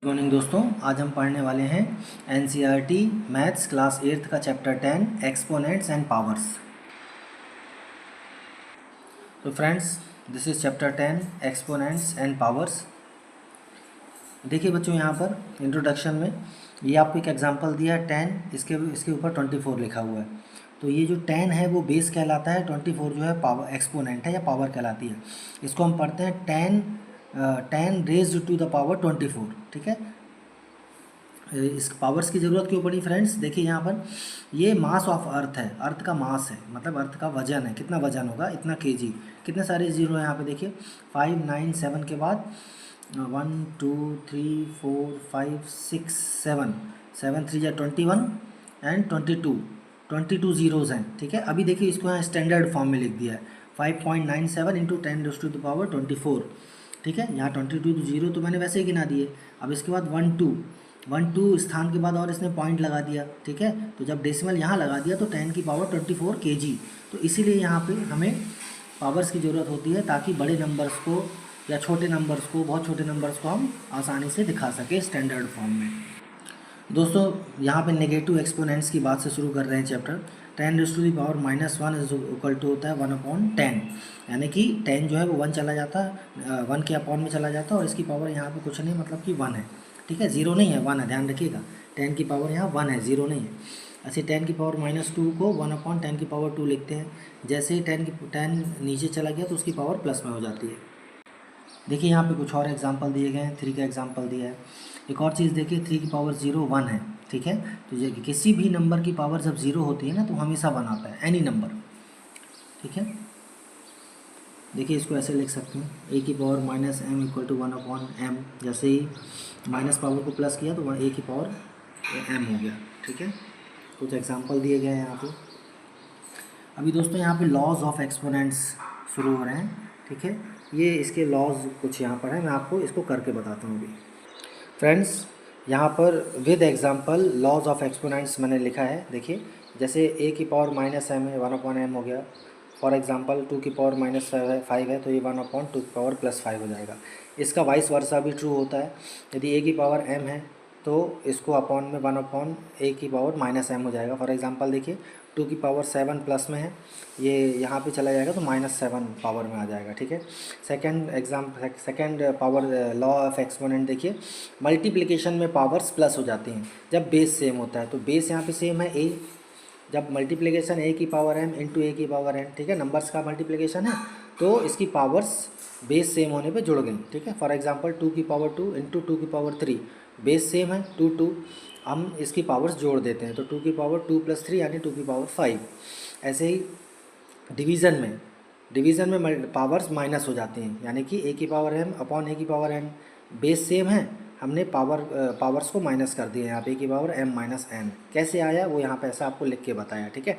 Good morning दोस्तों, आज हम पढ़ने वाले हैं एनसीईआरटी मैथ्स क्लास 8 का चैप्टर 10 एक्सपोनेंट्स एंड पावर्स। तो friends, this is chapter 10 exponents and powers. देखिए बच्चों, यहाँ पर इंट्रोडक्शन में ये आपको एक एग्जांपल दिया है 10, इसके ऊपर 24 लिखा हुआ है। तो ये जो 10 है वो बेस कहलाता है, 24 जो है पावर एक्सपोनेंट है या पावर कहलाती है। इसको हम पढ़ते हैं 10 रेज्ड टू द पावर 24। ठीक है, इस पावर्स की ज़रूरत क्यों पड़ी फ्रेंड्स? देखिए यहाँ पर ये मास ऑफ अर्थ है, अर्थ का मास है, मतलब अर्थ का वजन है, कितना वजन होगा इतना केजी। कितने सारे जीरो हैं यहाँ पे देखिए, 5 9 7 के बाद 1 2 3 4 5 6 7 7 3 या 21 एंड 22 जीरोज़ हैं। ठीक है, अभी देखिए इसको यहाँ स्टैंडर्ड फॉर्म में लिख दिया है 5.97 इंटू 10⁻²। ठीक है, यहाँ 22 जीरो तो मैंने वैसे ही गिना दिए। अब इसके बाद 1 2 स्थान के बाद और इसने पॉइंट लगा दिया। ठीक है, तो जब डेसिमल यहाँ लगा दिया तो 10 की पावर 24 केजी। तो इसीलिए यहाँ पे हमें पावर्स की ज़रूरत होती है ताकि बड़े नंबर्स को या छोटे नंबर्स को, बहुत छोटे नंबर्स को हम आसानी से दिखा सकें स्टैंडर्ड फॉर्म में। दोस्तों यहाँ पे नेगेटिव एक्सपोनेंट्स की बात से शुरू कर रहे हैं चैप्टर। 10⁻⁻1 इज इक्वल टू होता है 1/10, यानी कि 10 जो है वो 1 चला जाता है, 1 के अपॉन में चला जाता है और इसकी पावर यहाँ पे कुछ नहीं, मतलब कि 1 है। ठीक है, 0 नहीं है, 1 है, ध्यान रखिएगा। 10 की पावर यहाँ 1 है, 0 नहीं है। ऐसे 10 की पावर -2 को 1/10 की पावर 2 लिखते हैं। जैसे ही 10 नीचे चला गया तो उसकी पावर प्लस में हो जाती है। देखिए यहाँ पे कुछ और एग्जांपल दिए गए हैं, 3 का एग्जांपल दिया है। एक और चीज़ देखिए, 3 की पावर 0 1 है। ठीक है, तो ये किसी भी नंबर की पावर जब 0 होती है ना तो हमेशा 1 आता है, एनी नंबर। ठीक है, देखिए इसको ऐसे लिख सकते हैं, a की power -m equal to 1/m। जैसे ही माइनस पावर को प्लस किया तो वहाँ a की पावर m हो गया। ठीक है, कुछ एग्जांपल दिए गए हैं यहाँ पे। अभी दोस्तों यहाँ पे लॉज ऑफ एक्सपोनेंट्स शुरू हो रहे हैं। ठीक है, ये इसके लॉज कुछ यहाँ पर है, मैं आपको इसको करके बताता हूँ अभी। फ्रेंड्स, यहाँ पर with example laws of exponents मैंने लिखा है। देखिए, जैसे a की पावर -m है, 1/m हो गया। फॉर एग्जांपल 2 की पावर -5 है तो ये 1/2 की पावर +5 हो जाएगा। इसका वाइस वर्सा भी ट्रू होता है। यदि a की पावर m है तो इसको अपॉन में 1/a की पावर -m हो जाएगा। फॉर एग्जांपल देखिए, 2 की पावर 7 प्लस में है, ये यहाँ पे चला जाएगा तो -7 पावर में आ जाएगा। ठीक है, second power law of exponent देखिए, मल्टीप्लिकेशन में पावर्स प्लस हो जाती हैं जब बेस सेम होता है। तो बेस यहाँ पे सेम है a, जब मल्टीप्लिकेशन a की पावर m इंटू a की पावर n, ठीक है, नंबर्स का मल्टीप्लिकेशन है तो इसकी पावर्स बेस सेम होने पे जुड़ गई। ठीक है, फॉर एग्जांपल 2 की पावर 2 इंटू 2 की पावर 3, बेस सेम है 2 हम इसकी पावर्स जोड़ देते हैं तो 2 की पावर 2 + 3 यानी 2 की पावर 5। ऐसे ही डिवीज़न में पावर्स माइनस हो जाती हैं, यानी कि a की पावर m अपॉन a की पावर n, बेस सेम है, हमने पावर्स को माइनस कर दिए यहाँ पे, a की पावर m - n। कैसे आया वो यहाँ पे ऐसा आपको लिख के बताया। ठीक है,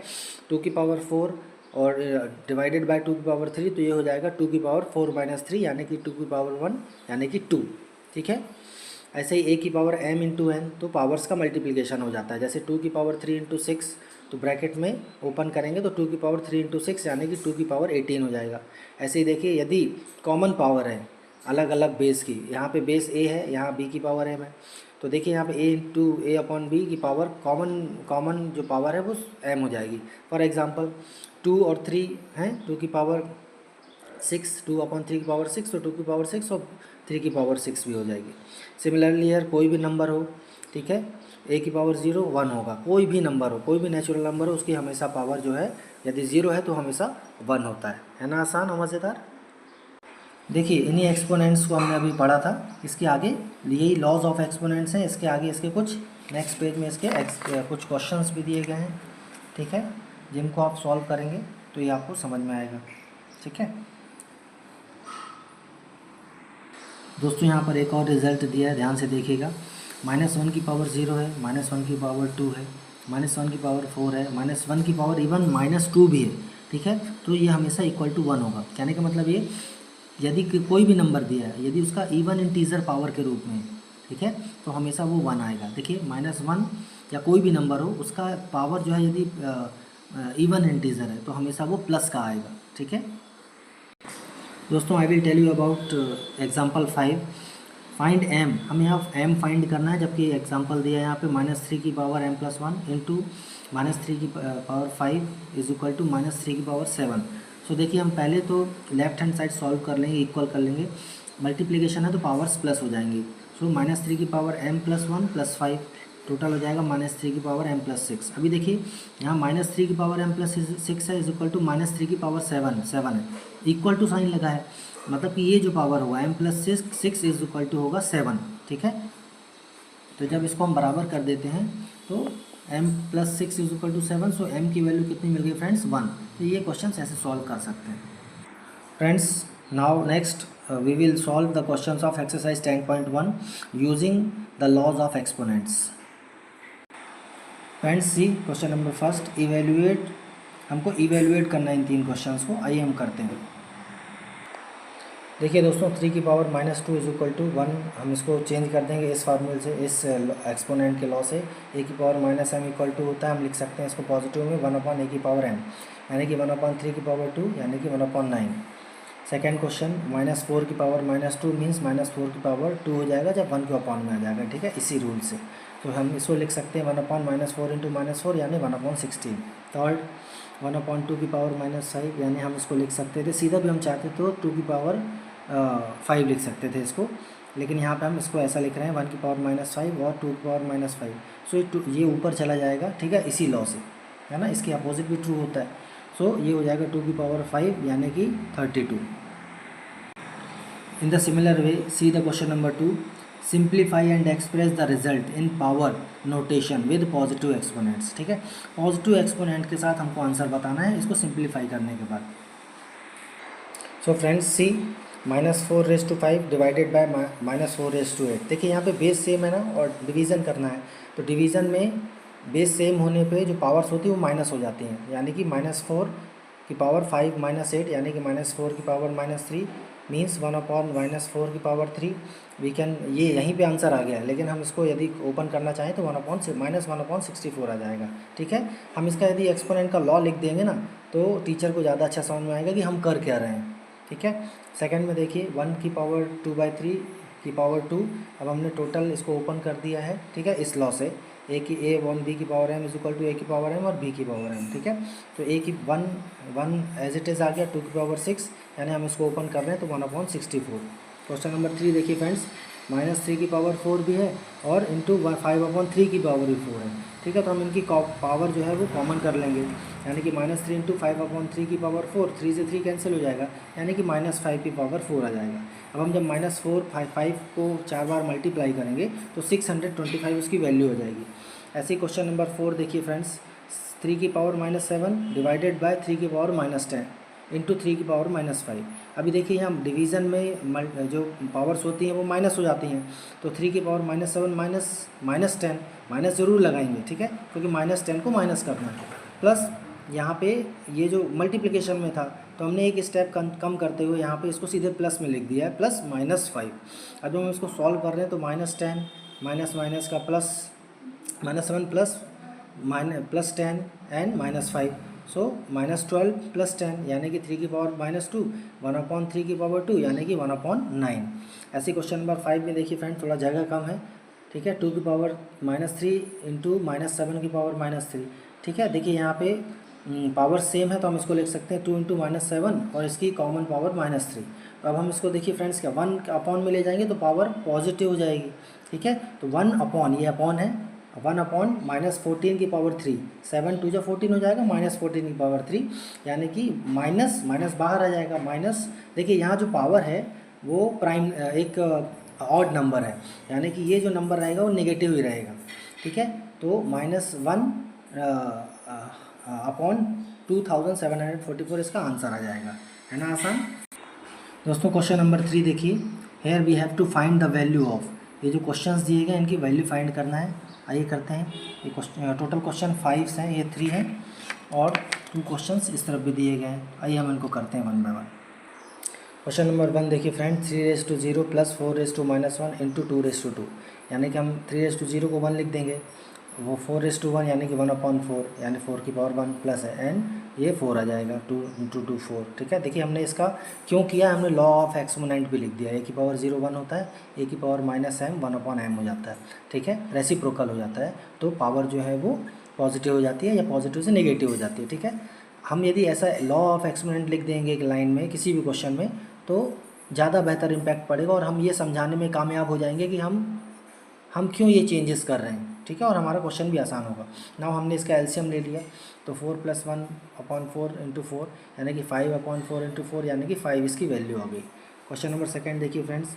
2 की पावर 4 और डिवाइडेड बाय 2 की पावर 3 तो ये हो जाएगा 2 की पावर 4 - 3 यानी कि 2 की पावर 1 यानी कि 2। ठीक है, ऐसे ही a की पावर m इंटू n तो पावर्स का मल्टीप्लिकेशन हो जाता है। जैसे 2 की पावर 3 इंटू 6 तो ब्रैकेट में ओपन करेंगे तो 2 की पावर 3 इंटू 6 यानी कि 2 की पावर 18 हो जाएगा। ऐसे ही देखिए, यदि कॉमन पावर है अलग अलग बेस की, यहाँ पे बेस a है, यहाँ b की पावर m है, तो देखिए यहाँ पे a इंटू a/b की पावर कॉमन जो पावर है वो m हो जाएगी। फॉर एग्जांपल 2 और 3 हैं, 2 की पावर 6, 2/3 की पावर 6 तो 2 की पावर 6 और 3 की पावर 6 भी हो जाएगी। सिमिलरली यार कोई भी नंबर हो, ठीक है, a की पावर 0 1 होगा, कोई भी नंबर हो, कोई भी नेचुरल नंबर हो, उसकी हमेशा पावर जो है यदि 0 है तो हमेशा 1 होता है ना। आसान और मज़ेदार। देखिए इन्हीं एक्सपोनेंट्स को हमने अभी पढ़ा था, इसके आगे यही लॉज ऑफ एक्सपोनेंट्स हैं, इसके आगे इसके कुछ नेक्स्ट पेज में इसके कुछ क्वेश्चंस भी दिए गए हैं। ठीक है, जिनको आप सॉल्व करेंगे तो ये आपको समझ में आएगा। ठीक है दोस्तों, यहाँ पर एक और रिजल्ट दिया है, ध्यान से देखिएगा। -1 की पावर 0 है, -1 की पावर 2 है, -1 की पावर 4 है, -1 की पावर इवन -2 भी है। ठीक है, तो ये हमेशा इक्वल टू 1 होगा। कहने का मतलब ये, यदि कोई भी नंबर दिया है, यदि उसका इवन इंटीजर पावर के रूप में है, ठीक है, तो हमेशा वो 1 आएगा। देखिए -1 या कोई भी नंबर हो, उसका पावर जो है यदि इवन इंटीजर है तो हमेशा वो प्लस का आएगा। ठीक है दोस्तों, I will tell you about example 5। Find m, हमें यहाँ m फाइंड करना है, जबकि एग्जांपल दिया है यहाँ पे -3 की पावर m+1 इंटू -3 की पावर 5 इज इक्वल टू -3 की पावर 7। सो देखिए हम पहले तो लेफ्ट हैंड साइड सॉल्व कर लेंगे, इक्वल कर लेंगे, मल्टीप्लिकेशन है तो पावर्स प्लस हो जाएंगी। सो -3 की पावर m+1 + 5 टोटल हो जाएगा -3 की पावर m+6। अभी देखिए यहाँ -3 की पावर m+6 है इज इक्वल टू -3 की पावर 7 है, इक्वल टू साइन लगा है, मतलब कि ये जो पावर होगा m+6 इज इक्वल टू होगा 7। ठीक है, तो जब इसको हम बराबर कर देते हैं तो m+6 is equal to 7, so m की वैल्यू कितनी मिल गई फ्रेंड्स 1। तो ये क्वेश्चन ऐसे सॉल्व कर सकते हैं friends. Now next we will solve the questions of exercise 10.1 using the laws of exponents। Friends see question number first, evaluate, हमको इवेल्युएट करना है इन 3 क्वेश्चंस को, आइए हम करते हैं। देखिए दोस्तों 3 की पावर -2 इज इक्वल टू 1, हम इसको चेंज कर देंगे इस फार्मूले से, इस एक्सपोनेंट के लॉ से। a की पावर -m इक्वल टू होता है, हम लिख सकते हैं इसको पॉजिटिव में 1/a की पावर m, यानी कि 1/3 की पावर 2 यानी कि 1/9। सेकेंड क्वेश्चन -4 की पावर -2 मीन्स -4 की पावर 2 हो जाएगा जब 1 के अपॉन में आ जाएगा। ठीक है, इसी रूल से तो हम इसको लिख सकते हैं 1/-4 इंटू -4 यानी 1/16। थर्ड 1/2 की पावर -5 यानी हम इसको लिख सकते थे, सीधा भी हम चाहते तो 2 की पावर 5 लिख सकते थे इसको, लेकिन यहाँ पे हम इसको ऐसा लिख रहे हैं 1 की पावर -5 और 2 की पावर -5। सो ये ऊपर चला जाएगा, ठीक है, इसी लॉ से, है ना, इसके अपोजिट भी ट्रू होता है। सो ये हो जाएगा 2 की पावर 5 यानी कि 32। In the similar way see the question number 2, simplify and express the result in power notation with positive exponents. ठीक है, पॉजिटिव एक्सपोनेंट के साथ हमको आंसर बताना है इसको सिंप्लीफाई करने के बाद। So friends see -4⁵ divided by -4�8। देखिए यहाँ पे बेस सेम है ना, और डिवीज़न करना है, तो डिवीज़न में बेस सेम होने पे जो पावर्स होती है वो माइनस हो जाती हैं, यानी कि -4 की पावर 5 -8 यानी कि -4 की पावर -3 मीन्स 1/-4 की पावर 3। वी कैन, ये यहीं पे आंसर आ गया है, लेकिन हम इसको यदि ओपन करना चाहें तो -1/64 आ जाएगा। ठीक है, हम इसका यदि एक्सपोनेंट का लॉ लिख देंगे ना तो टीचर को ज़्यादा अच्छा समझ में आएगा कि हम कर क्या रहे हैं। ठीक है, सेकंड में देखिए 1 की पावर 2/3 की पावर 2, अब हमने टोटल इसको ओपन कर दिया है। ठीक है, इस लॉ से b की power m is equal to a की पावर m और b की पावर m। ठीक है, तो a की 1 एज इट इज़ आ गया, 2 की पावर 6 यानी हम इसको ओपन कर रहे हैं तो 1/64। क्वेश्चन नंबर 3 देखिए फ्रेंड्स, -3 की पावर 4 भी है और इंटू 5/3 की पावर भी 4 है। ठीक है, तो हम इनकी पावर जो है वो कॉमन कर लेंगे, यानी कि -3 इंटू 5/3 की पावर 4, 3 से 3 कैंसिल हो जाएगा, यानी कि -5 की पावर 4 आ जाएगा। अब हम जब -5 को 4 बार मल्टीप्लाई करेंगे तो 625 उसकी वैल्यू हो जाएगी। ऐसे ही क्वेश्चन नंबर 4 देखिए फ्रेंड्स, 3 की पावर -7 डिवाइडेड बाय 3 की पावर -10 इंटू 3 की पावर -5। अभी देखिए यहाँ डिवीज़न में जो पावर्स होती हैं वो माइनस हो जाती हैं, तो 3 की पावर -7 -10 माइनस ज़रूर लगाएंगे। ठीक है, क्योंकि -10 को माइनस करना है, प्लस यहाँ पे ये जो मल्टीप्लिकेशन में था तो हमने एक स्टेप कम करते हुए यहाँ पे इसको सीधे प्लस में लिख दिया है, +-5। अब जब हम इसको सॉल्व कर रहे हैं तो -10 माइनस का प्लस -7 +10 एंड -5, सो -12 +10 यानी कि 3 की पावर -2, 1/3 की पावर 2 यानी कि 1/9। ऐसे क्वेश्चन नंबर 5 में देखिए फ्रेंड, थोड़ा जगह कम है। ठीक है, 2 की पावर -3 इंटू -7 की पावर -3। ठीक है, देखिए यहाँ पे पावर सेम है तो हम इसको लिख सकते हैं 2 इंटू -7 और इसकी कॉमन पावर -3। तो अब हम इसको देखिए फ्रेंड्स क्या 1 अपॉन में ले जाएंगे तो पावर पॉजिटिव हो जाएगी। ठीक है, तो 1 अपॉन, ये अपॉन है, 1/-14 की पावर 3, 7 2 जो 14 हो जाएगा, -14 की पावर 3 यानी कि माइनस बाहर आ जाएगा, माइनस। देखिए यहाँ जो पावर है वो प्राइम एक ऑड नंबर है, यानी कि ये जो नंबर रहेगा वो नेगेटिव ही रहेगा। ठीक है, तो -1 अपॉन 2744 इसका आंसर आ जाएगा, है ना आसान। दोस्तों क्वेश्चन नंबर 3 देखिए, here we have to find the value of, ये जो क्वेश्चंस दिए गए इनकी वैल्यू फाइंड करना है। आइए करते हैं। ये क्वेश्चन टोटल क्वेश्चन 5 हैं, ये 3 हैं और 2 क्वेश्चंस इस तरफ भी दिए गए हैं। आइए हम इनको करते हैं 1 बाय 1। क्वेश्चन नंबर 1 देखिए फ्रेंड, 3⁻0 + 4⁻1 इंटू 2⁻2, यानी कि हम 3⁻0 को 1 लिख देंगे, वो 4:1 यानी कि 1/4 यानी 4 की पावर 1 प्लस है, एंड ये 4 आ जाएगा, 2 × 2 4। ठीक है, देखिए हमने इसका क्यों किया, हमने लॉ ऑफ एक्सपोनेंट भी लिख दिया। a की पावर 0 1 होता है, a की पावर -m 1/m हो जाता है। ठीक है, रेसिप्रोकल हो जाता है, तो पावर जो है वो पॉजिटिव हो जाती है या पॉजिटिव से नेगेटिव हो जाती है। ठीक है, हम यदि ऐसा लॉ ऑफ एक्सपोनेंट लिख देंगे एक लाइन में किसी भी क्वेश्चन में, तो ज़्यादा बेहतर इम्पैक्ट पड़ेगा और हम ये समझाने में कामयाब हो जाएंगे कि हम क्यों ये चेंजेस कर रहे हैं। ठीक है, और हमारा क्वेश्चन भी आसान होगा। नाउ हमने इसका एलसीएम ले लिया, तो 4 + 1/4 × 4 यानी कि 5/4 × 4 यानी कि 5 इसकी वैल्यू आ गई। क्वेश्चन नंबर सेकंड देखिए फ्रेंड्स,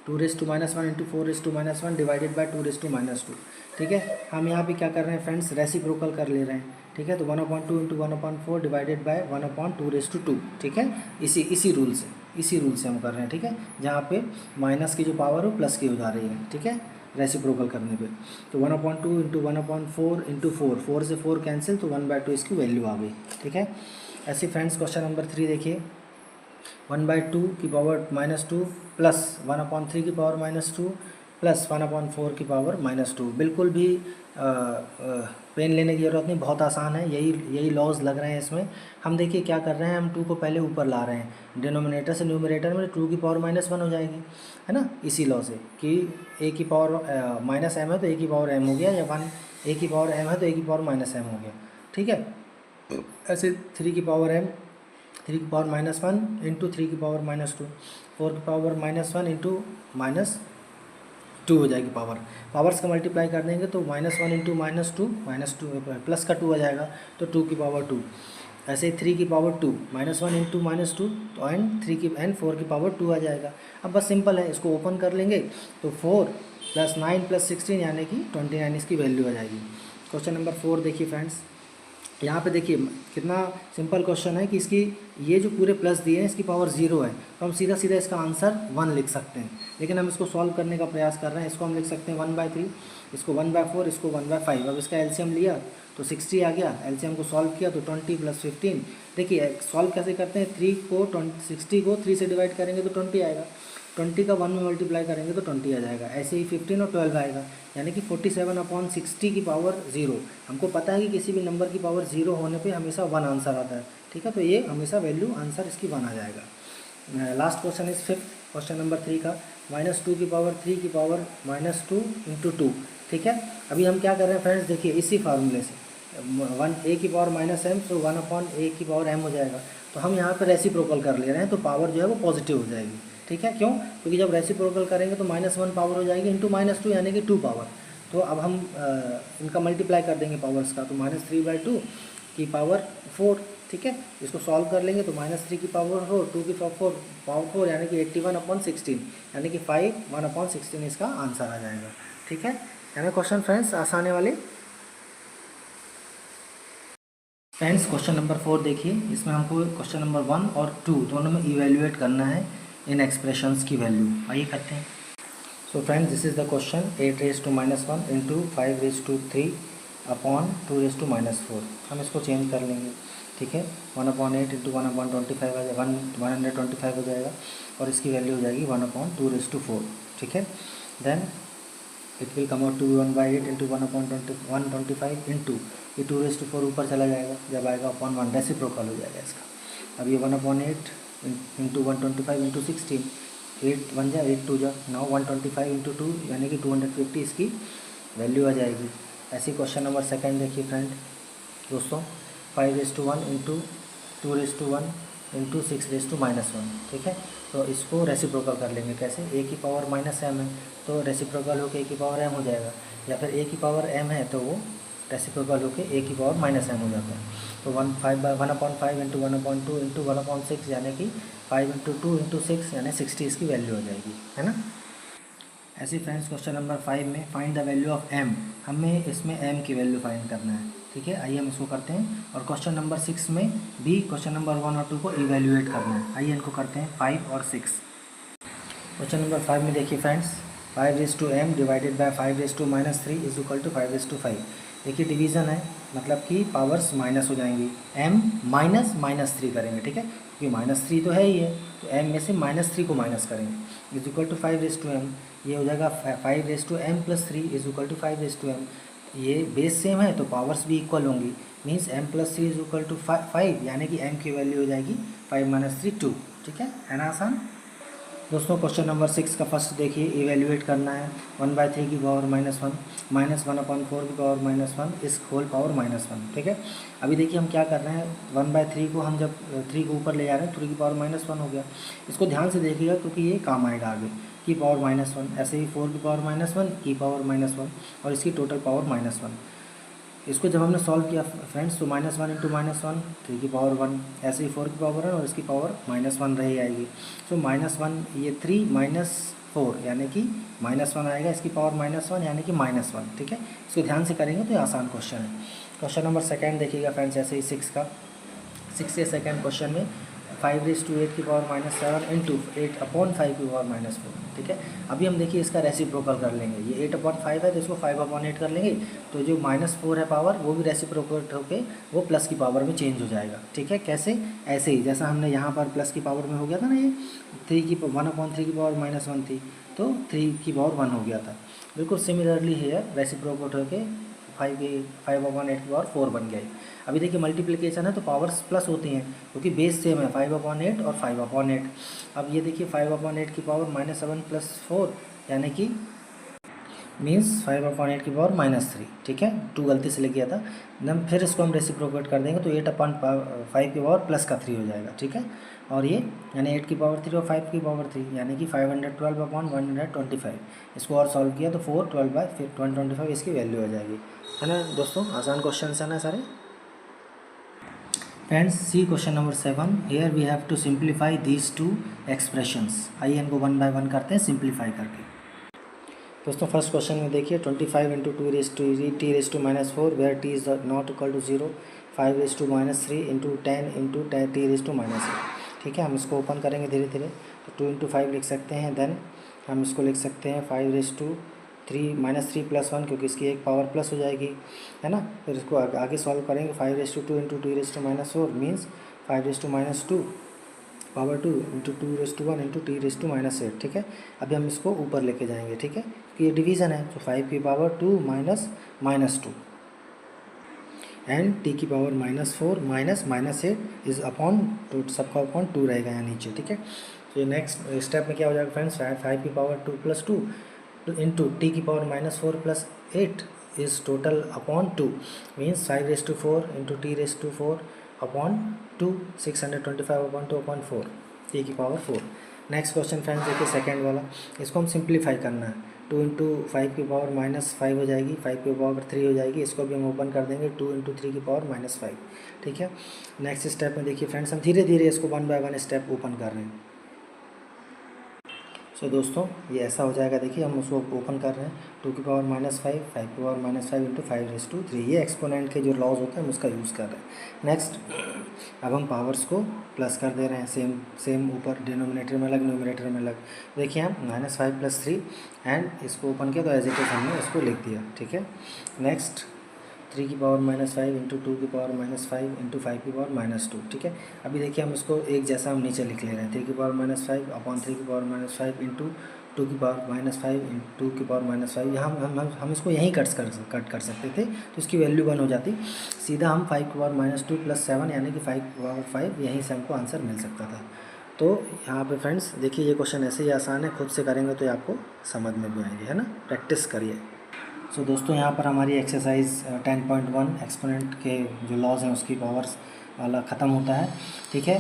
2⁻⁻1 × 4⁻1 डिवाइडेड बाय 2⁻²। ठीक है, हम यहाँ पे क्या कर रहे हैं फ्रेंड्स, रेसिप्रोकल कर ले रहे हैं। ठीक है, तो 1/2 × 1/4 डिवाइडेड बाय 1/2²। ठीक है, इसी रूल से हम कर रहे हैं। ठीक है, जहाँ पे माइनस की जो पावर है वो प्लस की हो जा रही है। ठीक है, रेसिप्रोकल करने पे, तो 1/2 × 1/4 × 4, 4 से 4 कैंसिल, तो 1/2 इसकी वैल्यू आ गई। ठीक है, ऐसे फ्रेंड्स क्वेश्चन नंबर 3 देखिए, 1/2 की पावर -2 प्लस 1/3 की पावर -2 प्लस 1/4 की पावर -2। बिल्कुल भी पेन लेने की ज़रूरत नहीं, बहुत आसान है, यही लॉज लग रहे हैं इसमें। हम देखिए क्या कर रहे हैं, हम 2 को पहले ऊपर ला रहे हैं, डिनोमिनेटर से न्यूमरेटर में 2 की पावर -1 हो जाएगी, है ना, इसी लॉ से कि a की पावर -m है तो a की पावर m हो गया, या 1 a की पावर m है तो a की पावर -m हो गया। ठीक है, ऐसे 3 की पावर m, 3 की पावर -1 × 3 की पावर -2, 4 की पावर -1 × -2 हो जाएगी पावर्स का मल्टीप्लाई कर देंगे तो -1 × -2 प्लस का 2 आ जाएगा, तो 2 की पावर 2। ऐसे 3 की पावर 2 -1 × -2, तो एंड 4 की पावर 2 आ जाएगा। अब बस सिंपल है, इसको ओपन कर लेंगे तो 4 + 9 + 16 यानी कि 29 इसकी वैल्यू आ जाएगी। क्वेश्चन नंबर 4 देखिए फ्रेंड्स, यहाँ पे देखिए कितना सिंपल क्वेश्चन है कि इसकी ये जो पूरे प्लस दिए हैं इसकी पावर 0 है, तो हम सीधा सीधा इसका आंसर 1 लिख सकते हैं। लेकिन हम इसको सॉल्व करने का प्रयास कर रहे हैं, इसको हम लिख सकते हैं 1/3, इसको 1/4, इसको 1/5। अब इसका एलसीएम लिया तो 60 आ गया, एलसीएम को सॉल्व किया तो 20 + 15। देखिए सॉल्व कैसे करते हैं, 60 को 3 से डिवाइड करेंगे तो 20 आएगा, 20 का 1 में मल्टीप्लाई करेंगे तो 20 आ जाएगा। ऐसे ही 15 और 12 आएगा, यानी कि 47/60 की पावर 0। हमको पता है कि किसी भी नंबर की पावर 0 होने पे हमेशा 1 आंसर आता है। ठीक है, तो ये हमेशा वैल्यू आंसर इसकी 1 आ जाएगा। Last question is 5th, question number 3 का, -2 की पावर 3 की पावर -2 × 2। ठीक है, अभी हम क्या कर रहे हैं फ्रेंड्स, देखिए इसी फार्मूले से 1 a की पावर -m, तो 1/a की पावर m हो जाएगा। तो हम यहाँ पर रेसिप्रोकल कर ले रहे हैं, तो पावर जो है वो पॉजिटिव हो जाएगी। ठीक है, क्यों, क्योंकि जब रेसिप्रोकल करेंगे तो -1 पावर हो जाएगी × -2 यानी कि 2 पावर। तो अब हम इनका मल्टीप्लाई कर देंगे पावर्स का, तो -3/2 की पावर 4। ठीक है, इसको सॉल्व कर लेंगे तो -3 की पावर 4, 2 की पावर 4 यानी कि 81/16 यानी कि 5 1/16 इसका आंसर आ जाएगा। ठीक है ना क्वेश्चन फ्रेंड्स, आसान है वाले। फ्रेंड्स क्वेश्चन नंबर 4 देखिए, इसमें हमको क्वेश्चन नंबर 1 और 2 दोनों में इवेल्युएट करना है इन एक्सप्रेशंस की वैल्यू। आइए करते हैं। So friends this is the question, 8 raised to -1 × 5 raised to 3 upon 2 raised to -4। हम इसको चेंज कर लेंगे। ठीक है, 1/8 × 1/25 125 हो जाएगा, और इसकी वैल्यू हो जाएगी 1/2 raised to 4। ठीक है, then it will come out to 1/8 × 1/125 into ये 2 raised to 4 ऊपर चला जाएगा, जब आएगा अपॉन 1 रेसिप्रोकल हो जाएगा इसका। अब ये 1/8 × 125 × 16, 8 1 जा 8 2 जा, नाउ 125 × 2 यानी कि 250 इसकी वैल्यू आ जाएगी। ऐसे क्वेश्चन नंबर सेकंड देखिए फ्रेंड दोस्तों, 5 raised to 1 × 2 raised to 1 × 6 raised to -1। ठीक है, तो इसको रेसिप्रोकल कर लेंगे। कैसे, a की पावर -m है तो रेसिप्रोकल होकर a की पावर m हो जाएगा, या फिर a की पावर m है तो वो रेसिप्रोकल होकर a की पावर -m हो जाता है। तो 1/5 × 1/2 × 1/6 यानी कि 5 × 2 × 6 यानी 60 इसकी वैल्यू हो जाएगी, है ना। ऐसे फ्रेंड्स क्वेश्चन नंबर 5 में find the value of m, हमें इसमें m की वैल्यू फाइंड करना है। ठीक है, आइए हम इसको करते हैं। और क्वेश्चन नंबर 6 में भी क्वेश्चन नंबर 1 और 2 को इवेल्युएट करना है। आइए इनको करते हैं 5 और 6। क्वेश्चन नंबर 5 में देखिए friends, 5 raised to m divided by 5 raised to -3 is equal to 5 raised to 5। देखिए डिवीज़न है, मतलब कि पावर्स माइनस हो जाएंगी, m -3 करेंगे। ठीक है, क्योंकि -3 तो है ही है, तो m में से -3 को माइनस करेंगे, is equal to 5 raised to m। ये हो जाएगा 5 raised to m + 3 is equal to 5 raised to m। ये बेस सेम है तो पावर्स भी इक्वल होंगी, means m plus three is equal to 5, यानी कि m की वैल्यू हो जाएगी 5 माइनस 3 2। ठीक है ना आसान। दोस्तों क्वेश्चन नंबर 6 का फर्स्ट देखिए, इवेल्युएट करना है 1/3 की पावर -1 -1/4 की पावर -1 इस होल पावर -1। ठीक है, अभी देखिए हम क्या कर रहे हैं, 1/3 को हम जब 3 को ऊपर ले जा रहे हैं 3 की पावर -1 हो गया। इसको ध्यान से देखिएगा क्योंकि ये काम आएगा आगे, की पावर -1, ऐसे ही 4 की पावर -1 की पावर -1 और इसकी टोटल पावर -1। इसको जब हमने सॉल्व किया फ्रेंड्स तो -1 इंटू -1 3 की पावर 1, ऐसे ही 4 की पावर 1 और इसकी पावर -1 रही आएगी। सो -1 ये 3 -4 यानी कि -1 आएगा, इसकी पावर -1 यानी कि -1। ठीक है, इसको ध्यान से करेंगे तो ये आसान क्वेश्चन है। क्वेश्चन नंबर सेकेंड देखिएगा फ्रेंड्स, ऐसे ही 6 के सेकेंड क्वेश्चन में 5⁻8 की पावर -7 इंटू 8/5 की पावर -4। ठीक है, अभी हम देखिए इसका रेसिप्रोकल कर लेंगे, ये 8/5 है तो इसको 5/8 कर लेंगे, तो जो -4 है पावर वो भी रेसिप्रोकल होकर वो प्लस की पावर में चेंज हो जाएगा। ठीक है, कैसे, ऐसे ही जैसा हमने यहाँ पर प्लस की पावर में हो गया था ना, ये 1/3 की पावर -1 थी तो 3 की पावर 1 हो गया था, बिल्कुल सिमिलरली है रेसिप्रोकल होकर 5/8 की पावर 4 बन गई। अभी देखिए मल्टीप्लिकेशन है तो पावर्स प्लस होती हैं क्योंकि बेस सेम है 5/8 और 5/8। अब ये देखिए 5/8 की पावर -7 + 4 यानी कि मीन्स 5/8 की पावर -3। ठीक है, 2 गलती से लिख गया था, देन फिर इसको हम रेसिप्रोकेट कर देंगे तो 8/5 की पावर प्लस का 3 हो जाएगा। ठीक है, और ये यानी 8 की पावर 3 और 5 की पावर 3 यानी कि 512/125। इसको और सॉल्व किया तो 412 फिर 125 इसकी वैल्यू हो जाएगी। है ना दोस्तों, आसान क्वेश्चन है ना सारे। Friends see question number 7, here we have to simplify these 2 expressions. आइए इनको 1 बाय 1 करते हैं सिंप्लीफाई करके। दोस्तों फर्स्ट क्वेश्चन में देखिए 25 into 2t⁻4 where t is not equal to 0, 5⁻3 into 10 into t⁻8। ठीक है, हम इसको ओपन करेंगे धीरे धीरे, तो 2 इंटू 5 लिख सकते हैं, देन हम इसको लिख सकते हैं 5⁻3 -3 + 1 क्योंकि इसकी एक पावर प्लस हो जाएगी, है ना। फिर इसको आगे सॉल्व करेंगे 5⁻2 into 2⁻4 means 5⁻2 power 2 into 2⁻1 into t⁻8। ठीक है, अभी हम इसको ऊपर लेके जाएंगे। ठीक है, तो ये डिवीज़न है तो 5 की पावर 2 -2 एंड t की पावर -4 -8 इज अपॉन, तो सबका अपॉन 2 रहेगा यहाँ नीचे। ठीक है, तो ये नेक्स्ट स्टेप में क्या हो जाएगा फ्रेंड्स, 5 की पावर 2 + 2 इंटू टी की power -4 + 8 is total upon 2 means 5⁻4 into t⁻4 upon 2 625/2/4 T की पावर 4। नेक्स्ट क्वेश्चन फ्रेंड्स देखिए सेकेंड वाला, इसको हम सिंप्लीफाई करना है, 2 इंटू 5 की पावर -5 हो जाएगी, 5 की पावर 3 हो जाएगी, इसको भी हम ओपन कर देंगे 2 इंटू 3 की पावर -5। ठीक है, नेक्स्ट स्टेप में देखिए फ्रेंड्स हम धीरे धीरे इसको 1 बाय 1 स्टेप ओपन कर रहे हैं। सो दोस्तों ये ऐसा हो जाएगा, देखिए हम उसको ओपन कर रहे हैं 2 की पावर -5 5 की पावर -5 इंटू 5⁻3, ये एक्सपोनेंट के जो लॉज होते हैं हम उसका यूज़ कर रहे हैं। नेक्स्ट अब हम पावर्स को प्लस कर दे रहे हैं, सेम ऊपर डिनोमिनेटर में अलग न्यूमरेटर में अलग। देखिए हम -5 + 3 एंड इसको ओपन किया तो एज इट इज़ हमने इसको लिख दिया। ठीक है, नेक्स्ट 3 की पावर -5 इंटू 2 की पावर -5 इंटू 5 की पावर -2। ठीक है, अभी देखिए हम इसको एक जैसा हम नीचे लिख ले रहे हैं, 3 की पावर -5 अपॉन 3 की पावर -5 इंटू 2 की पावर -5 इंटू 2 की पावर -5। यहाँ हम इसको यहीं कट कर सकते थे तो इसकी वैल्यू 1 हो जाती, सीधा हम 5 की पावर -2 + 7 यानी कि 5 की पावर 5 यहीं से हमको आंसर मिल सकता था। तो यहाँ पे फ्रेंड्स देखिए ये क्वेश्चन ऐसे ही आसान है, खुद से करेंगे तो आपको समझ में भी आएंगे, है ना, प्रैक्टिस करिए। सो दोस्तों यहाँ पर हमारी एक्सरसाइज 10.1 एक्सपोनेंट के जो लॉज हैं उसकी पावर्स वाला ख़त्म होता है। ठीक है,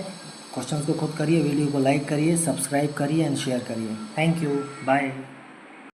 क्वेश्चंस को खुद करिए, वीडियो को लाइक करिए, सब्सक्राइब करिए एंड शेयर करिए। Thank you, bye.